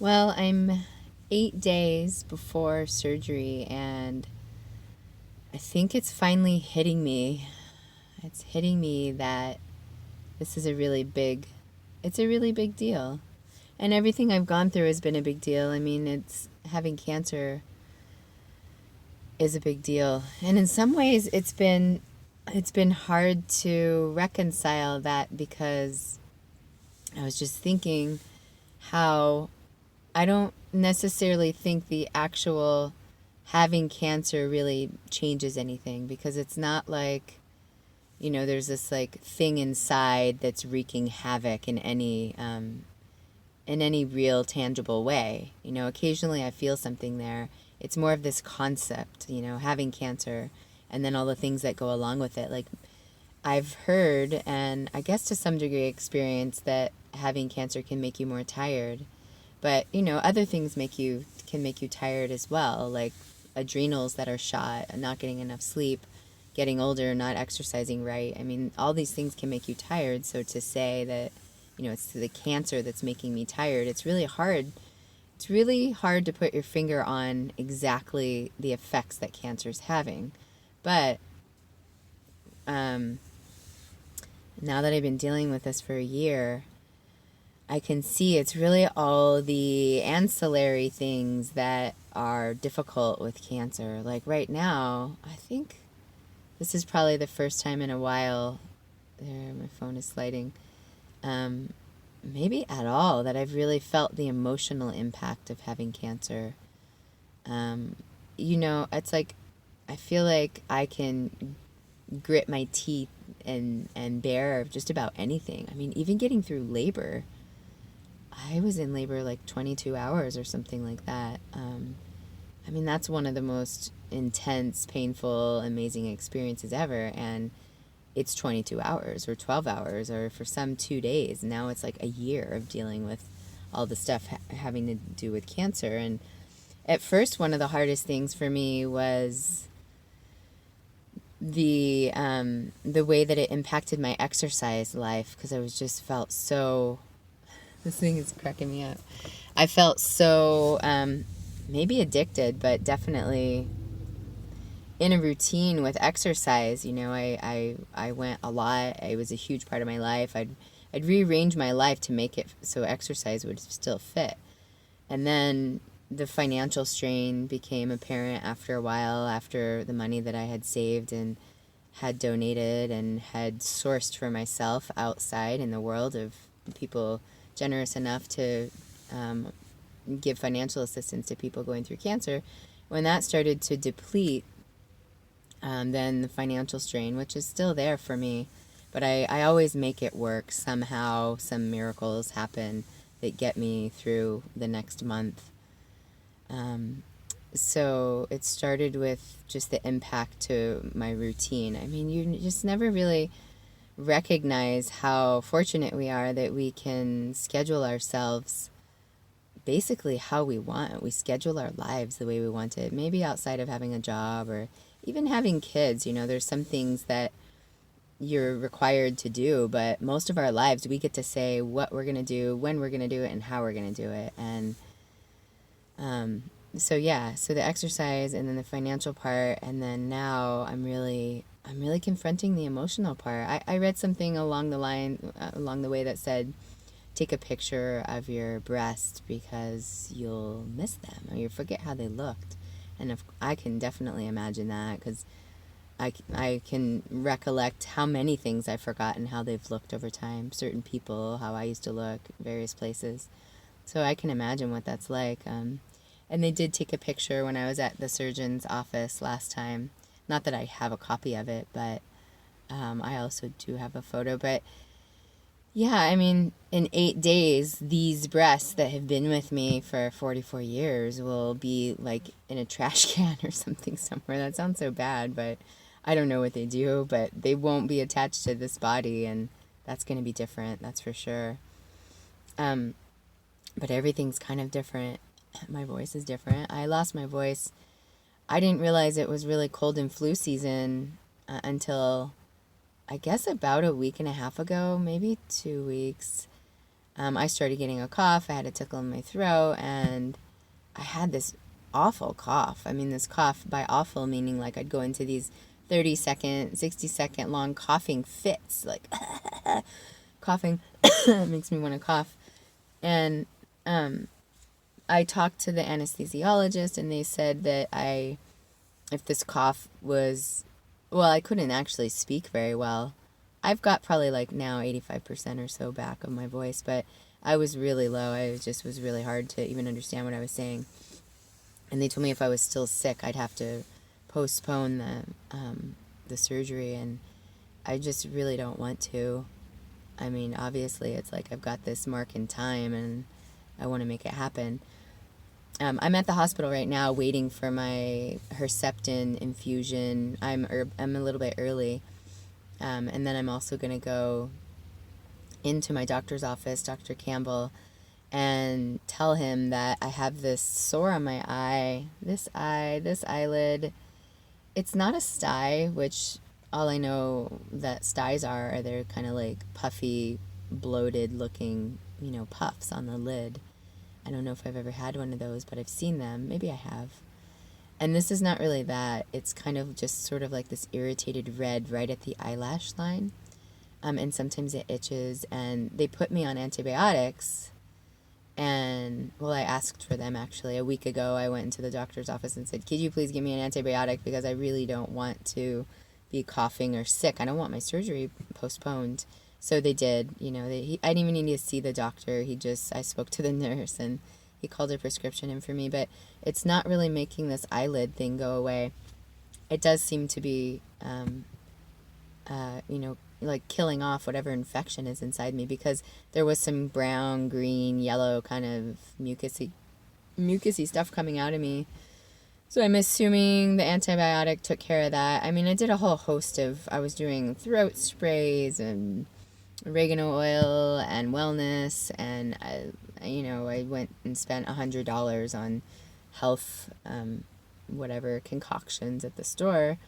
Well, I'm 8 days before surgery, and I think it's finally hitting me. It's hitting me that this is it's a really big deal. And everything I've gone through has been a big deal. I mean, it's having cancer is a big deal. And in some ways it's been hard to reconcile that because I was just thinking how I don't necessarily think the actual having cancer really changes anything because it's not like, there's this like thing inside that's wreaking havoc in any real tangible way. Occasionally I feel something there. It's more of this concept, having cancer and then all the things that go along with it. Like I've heard and I guess to some degree experienced that having cancer can make you more tired. But, other things can make you tired as well, like adrenals that are shot, not getting enough sleep, getting older, not exercising right. I mean, all these things can make you tired. So to say that, it's the cancer that's making me tired, it's really hard. It's really hard to put your finger on exactly the effects that cancer's having. But um, now that I've been dealing with this for a year, I can see it's really all the ancillary things that are difficult with cancer. Like right now, I think this is probably the first time in a while, there, my phone is sliding, um, maybe at all, that I've really felt the emotional impact of having cancer. Um, it's like I feel like I can grit my teeth and bear just about anything. I mean, even getting through labor. I was in labor like 22 hours or something like that. I mean, that's one of the most intense, painful, amazing experiences ever. And it's 22 hours or 12 hours or for some 2 days. Now it's like a year of dealing with all the stuff having to do with cancer. And at first, one of the hardest things for me was the way that it impacted my exercise life because I was just felt so. This thing is cracking me up. I felt so maybe addicted, but definitely in a routine with exercise. I went a lot. It was a huge part of my life. I'd rearrange my life to make it so exercise would still fit. And then the financial strain became apparent after a while, after the money that I had saved and had donated and had sourced for myself outside in the world of people generous enough to give financial assistance to people going through cancer. When that started to deplete, then the financial strain, which is still there for me, but I always make it work somehow. Some miracles happen that get me through the next month. So it started with just the impact to my routine. I mean, you just never really recognize how fortunate we are that we can schedule ourselves basically how we want. We schedule our lives the way we want it. Maybe outside of having a job or even having kids, there's some things that you're required to do, but most of our lives we get to say what we're going to do, when we're going to do it, and how we're going to do it. And so yeah, so the exercise and then the financial part, and then now I'm really confronting the emotional part. I read something along the way that said take a picture of your breast because you'll miss them or you forget how they looked. And if I can definitely imagine that because I can recollect how many things I've forgotten how they've looked over time, certain people, how I used to look, various places. So I can imagine what that's like. And they did take a picture when I was at the surgeon's office last time. Not that I have a copy of it, but I also do have a photo. But yeah, I mean, in 8 days, these breasts that have been with me for 44 years will be like in a trash can or something somewhere. That sounds so bad, but I don't know what they do, but they won't be attached to this body, and that's going to be different, that's for sure. Um, but everything's kind of different. My voice is different. I lost my voice. I didn't realize it was really cold and flu season until I guess about a week and a half ago, maybe 2 weeks. I started getting a cough. I had a tickle in my throat, and I had this awful cough. I mean, this cough, by awful meaning like I'd go into these 30-second, 60-second long coughing fits, like coughing makes me want to cough. And I talked to the anesthesiologist, and they said that if this cough was, well, I couldn't actually speak very well. I've got probably like now 85% or so back of my voice, but I was really low. It just was really hard to even understand what I was saying. And they told me if I was still sick, I'd have to postpone the surgery, and I just really don't want to. I mean, obviously, it's like I've got this mark in time, and I want to make it happen. I'm at the hospital right now waiting for my Herceptin infusion. I'm a little bit early, and then I'm also going to go into my doctor's office, Dr. Campbell, and tell him that I have this sore on my eye, this eyelid. It's not a sty, which all I know that styes are they're kind of like puffy, bloated looking, puffs on the lid. I don't know if I've ever had one of those, but I've seen them. Maybe I have. And this is not really that. It's kind of just sort of like this irritated red right at the eyelash line. And sometimes it itches, and they put me on antibiotics. And, well, I asked for them actually. A week ago, I went into the doctor's office and said, could you please give me an antibiotic, because I really don't want to be coughing or sick. I don't want my surgery postponed. So they did, I didn't even need to see the doctor. I spoke to the nurse, and he called a prescription in for me. But it's not really making this eyelid thing go away. It does seem to be, like killing off whatever infection is inside me, because there was some brown, green, yellow kind of mucusy stuff coming out of me. So I'm assuming the antibiotic took care of that. I mean, I did a whole host I was doing throat sprays and oregano oil and wellness, and I went and spent $100 on health, whatever concoctions at the store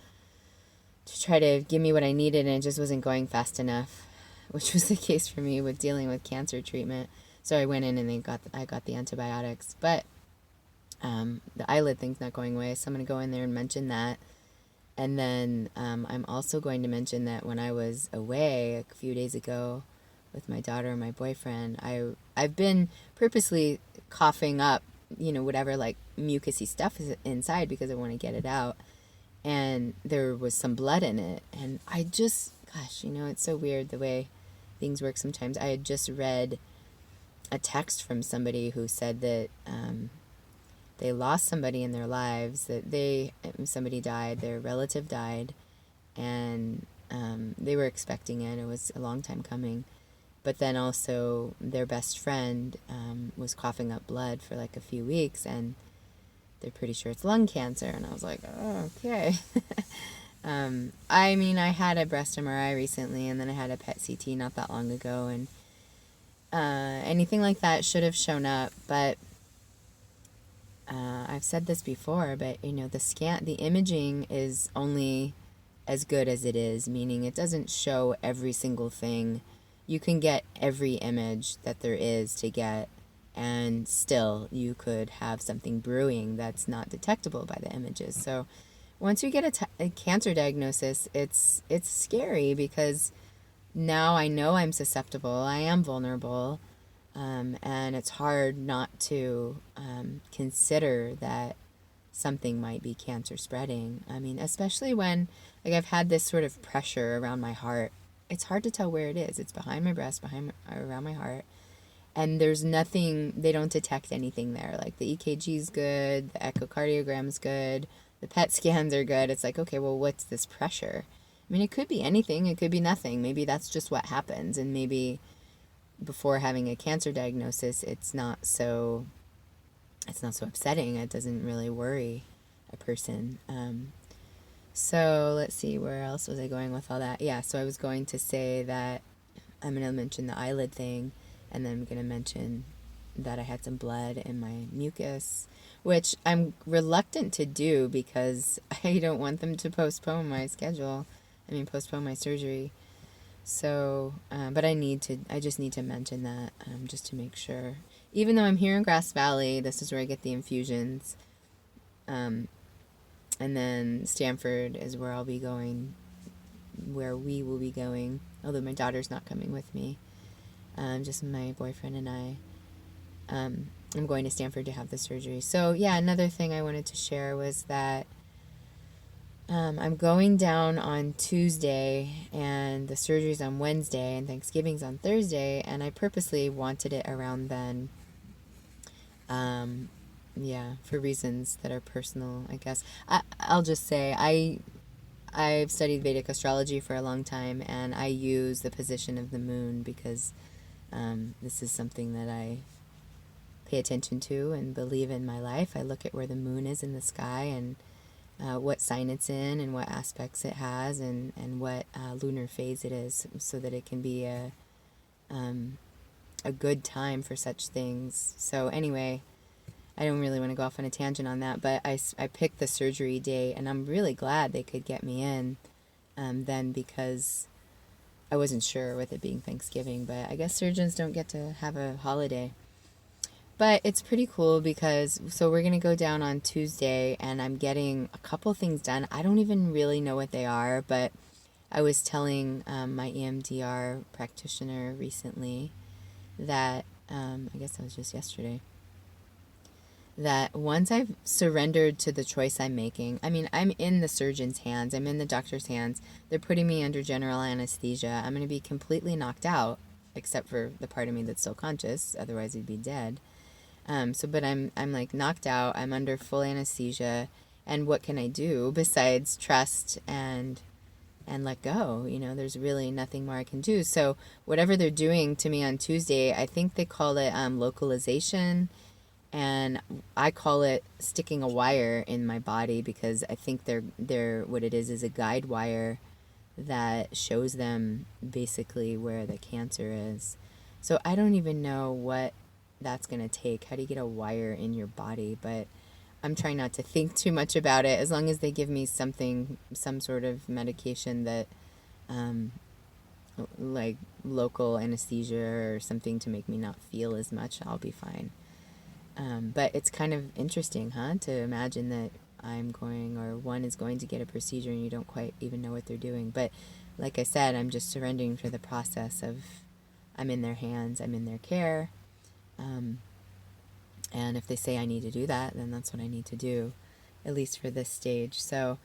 to try to give me what I needed, and it just wasn't going fast enough, which was the case for me with dealing with cancer treatment. So I went in and I got the antibiotics, but the eyelid thing's not going away, so I'm going to go in there and mention that. And then I'm also going to mention that when I was away a few days ago with my daughter and my boyfriend, I've been purposely coughing up, whatever like mucusy stuff is inside, because I want to get it out. And there was some blood in it, and I just, gosh, it's so weird the way things work sometimes. I had just read a text from somebody who said that they lost somebody in their lives, that somebody died, their relative died, and they were expecting it. It was a long time coming. But then also their best friend was coughing up blood for like a few weeks, and they're pretty sure it's lung cancer. And I was like, oh, okay. I mean, I had a breast MRI recently, and then I had a PET CT not that long ago, and anything like that should have shown up. But I've said this before, but the imaging is only as good as it is, meaning it doesn't show every single thing. You can get every image that there is to get, and still you could have something brewing that's not detectable by the images. So once you get a cancer diagnosis, it's scary, because now I know I'm susceptible, I am vulnerable, and it's hard not to consider that something might be cancer spreading. I mean, especially when I've had this sort of pressure around my heart. It's hard to tell where it is. It's behind my breast, around my heart. And there's nothing, they don't detect anything there. Like the EKG's good, the echocardiogram's good, the PET scans are good. It's like, okay, well, what's this pressure? I mean, it could be anything. It could be nothing. Maybe that's just what happens. And maybe before having a cancer diagnosis, it's not so upsetting. It doesn't really worry a person. So let's see, where else was I going with all that? Yeah, so I was going to say that I'm going to mention the eyelid thing, and then I'm going to mention that I had some blood in my mucus, which I'm reluctant to do because I don't want them to postpone my schedule. Postpone my surgery. So, but I just need to mention that just to make sure. Even though I'm here in Grass Valley, this is where I get the infusions. And then Stanford is where I'll be going, where we will be going, although my daughter's not coming with me. Just my boyfriend and I. I'm going to Stanford to have the surgery. So, yeah, another thing I wanted to share was that I'm going down on Tuesday, and the surgery's on Wednesday, and Thanksgiving's on Thursday, and I purposely wanted it around then. Yeah, for reasons that are personal, I guess. I'll just say I've studied Vedic astrology for a long time, and I use the position of the moon because this is something that I pay attention to and believe in my life. I look at where the moon is in the sky and what sign it's in and what aspects it has and what lunar phase it is so that it can be a good time for such things. So anyway, I don't really want to go off on a tangent on that, but I picked the surgery date, and I'm really glad they could get me in then, because I wasn't sure with it being Thanksgiving, but I guess surgeons don't get to have a holiday. But it's pretty cool because, so we're going to go down on Tuesday, and I'm getting a couple things done. I don't even really know what they are, but I was telling my EMDR practitioner recently that, I guess that was just yesterday, that once I've surrendered to the choice I'm making, I mean, I'm in the surgeon's hands, I'm in the doctor's hands, they're putting me under general anesthesia, I'm going to be completely knocked out, except for the part of me that's still conscious, otherwise I'd be dead. But I'm like knocked out, I'm under full anesthesia, and what can I do besides trust and let go? You know, there's really nothing more I can do. So whatever they're doing to me on Tuesday, I think they call it localization, and I call it sticking a wire in my body, because I think they're what it is a guide wire that shows them basically where the cancer is. So I don't even know what that's going to take. How do you get a wire in your body? But I'm trying not to think too much about it. As long as they give me something, some sort of medication that, like local anesthesia or something to make me not feel as much, I'll be fine. But it's kind of interesting, huh? To imagine that I'm going, or one is going to get a procedure and you don't quite even know what they're doing. But like I said, I'm just surrendering to the process of, I'm in their hands, I'm in their care. And if they say I need to do that, then that's what I need to do, at least for this stage. So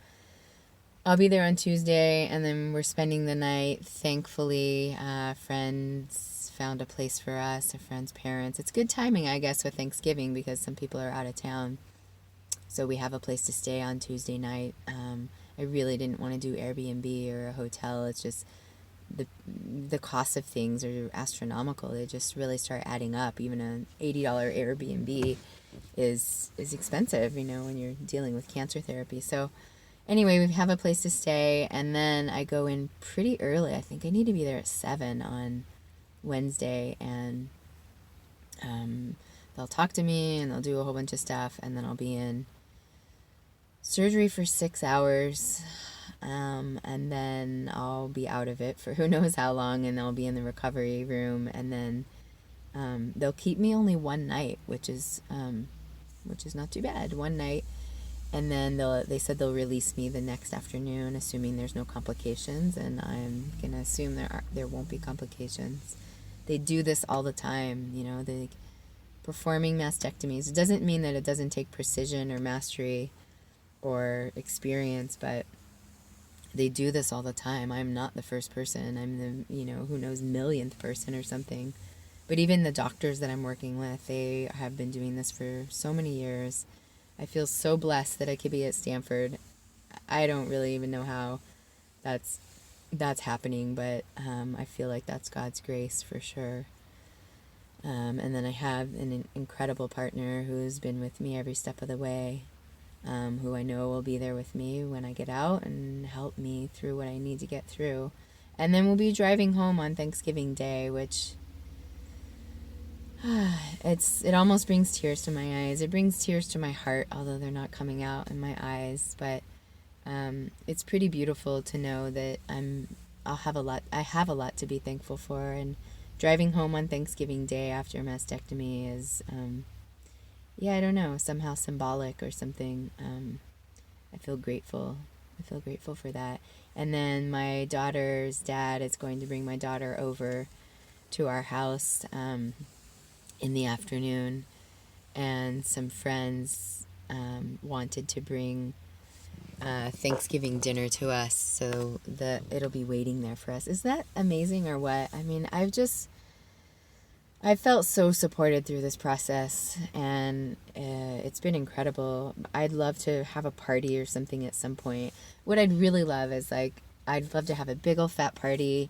I'll be there on Tuesday, and then we're spending the night. Thankfully, friends found a place for us, a friend's parents. It's good timing, I guess, with Thanksgiving, because some people are out of town. So we have a place to stay on Tuesday night. I really didn't want to do Airbnb or a hotel. It's just the cost of things are astronomical. They just really start adding up. Even an $80 Airbnb is expensive, you know, when you're dealing with cancer therapy. So anyway, we have a place to stay, and then I go in pretty early. I think I need to be there at 7 on Wednesday, and they'll talk to me, and they'll do a whole bunch of stuff, and then I'll be in surgery for 6 hours, and then I'll be out of it for who knows how long, and I'll be in the recovery room, and then they'll keep me only one night, which is not too bad. One night. And then they said they'll release me the next afternoon, assuming there's no complications, and I'm going to assume there won't be complications. They do this all the time, you know, they performing mastectomies. It doesn't mean that it doesn't take precision or mastery or experience, but they do this all the time. I'm not the first person. I'm the, you know, who knows, millionth person or something. But even the doctors that I'm working with, they have been doing this for so many years. I feel so blessed that I could be at Stanford. I don't really even know how that's happening, but I feel like that's God's grace for sure. And then I have an incredible partner who's been with me every step of the way, who I know will be there with me when I get out and help me through what I need to get through. And then we'll be driving home on Thanksgiving Day, which it almost brings tears to my eyes. It brings tears to my heart, although they're not coming out in my eyes. But it's pretty beautiful to know that I'm I have a lot to be thankful for. And driving home on Thanksgiving Day after a mastectomy is, yeah, I don't know, somehow symbolic or something. I feel grateful. I feel grateful for that. And then my daughter's dad is going to bring my daughter over to our house in the afternoon, and some friends wanted to bring Thanksgiving dinner to us, so it'll be waiting there for us. Is that amazing or what? I mean, I felt so supported through this process, and it's been incredible. I'd love to have a party or something at some point. What I'd really love is, like, I'd love to have a big old fat party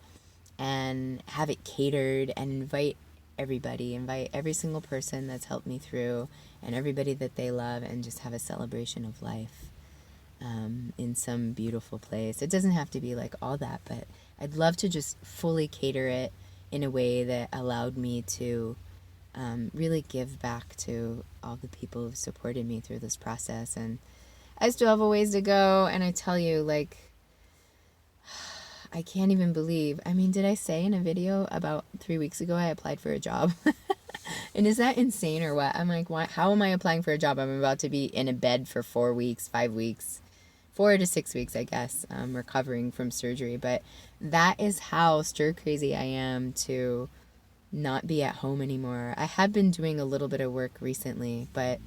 and have it catered and invite every single person that's helped me through and everybody that they love, and just have a celebration of life in some beautiful place. It doesn't have to be like all that, but I'd love to just fully cater it in a way that allowed me to really give back to all the people who've supported me through this process. And I still have a ways to go, and I tell you, like, I can't even believe, I mean, did I say in a video about 3 weeks ago I applied for a job? And is that insane or what? I'm like, why, how am I applying for a job? I'm about to be in a bed for 4 weeks, 5 weeks, 4 to 6 weeks, I guess, recovering from surgery. But that is how stir crazy I am to not be at home anymore. I have been doing a little bit of work recently, but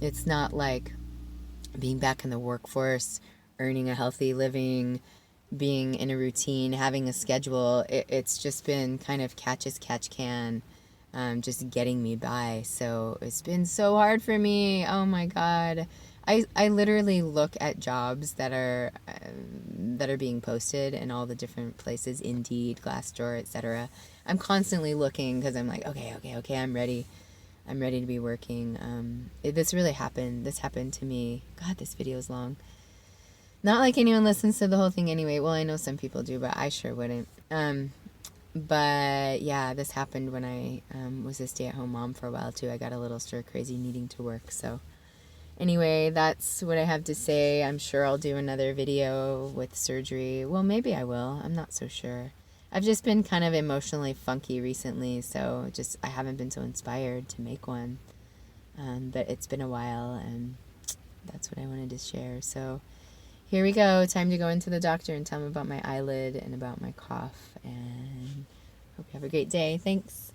it's not like being back in the workforce, earning a healthy living, being in a routine, having a schedule. It's just been kind of catch as catch can, just getting me by. So it's been so hard for me. Oh my God. I literally look at jobs that are being posted in all the different places, Indeed, Glassdoor, etc. I'm constantly looking because I'm like, okay, I'm ready. I'm ready to be working. This really happened. This happened to me. God, this video is long. Not like anyone listens to the whole thing anyway. Well, I know some people do, but I sure wouldn't. But yeah, this happened when I was a stay-at-home mom for a while too. I got a little stir crazy needing to work. So anyway, that's what I have to say. I'm sure I'll do another video with surgery. Well, maybe I will. I'm not so sure. I've just been kind of emotionally funky recently, so just I haven't been so inspired to make one. But it's been a while, and that's what I wanted to share. So here we go. Time to go into the doctor and tell him about my eyelid and about my cough. And hope you have a great day. Thanks.